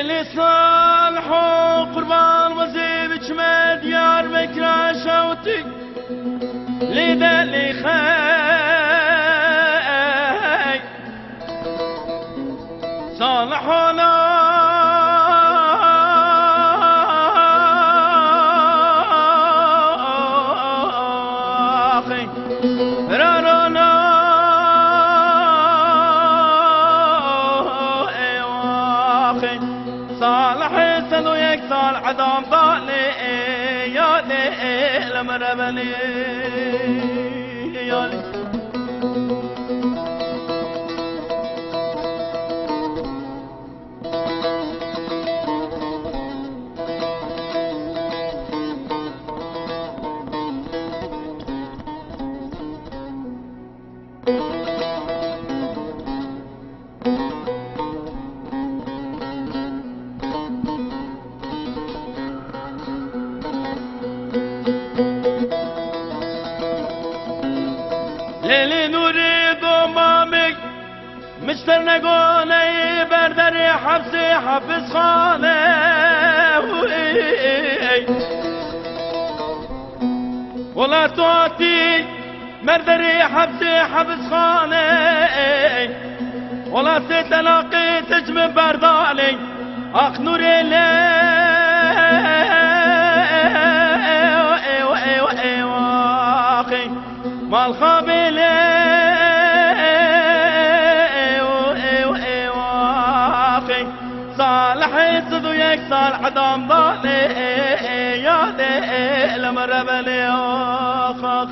ليلي صالح وقربان وزيب جماد يار بكرا شوتي لذا لي خاي صالح ولا صالح سلو يكسال عدام ضالي يا لي لمربلي يا لي ليلي نريد امامك مشتر نقولي بردري حبسي حبس خانه ولا تعطي مردري حبسي حبس خانه ولا ستلاقي تجمع بردالي اخ نوري ما الخابل صالح يصدو يكسر عدام ضالي يا دي لمربلي اخ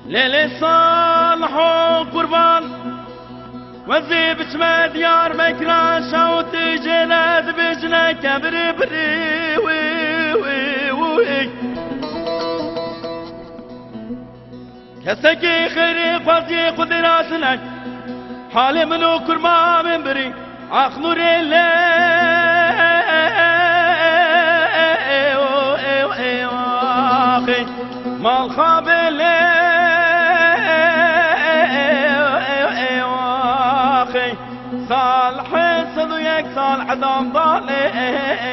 ليلي صالح وقربان وزيب جماد يار مكرا شوتي جلاد بجنا كبري بري وي وي وي كسكي خيري فازي قدراتنا حالي منو كرما من بري اخ نوري ما الخابل صالح صدو يكسال عدام ضالي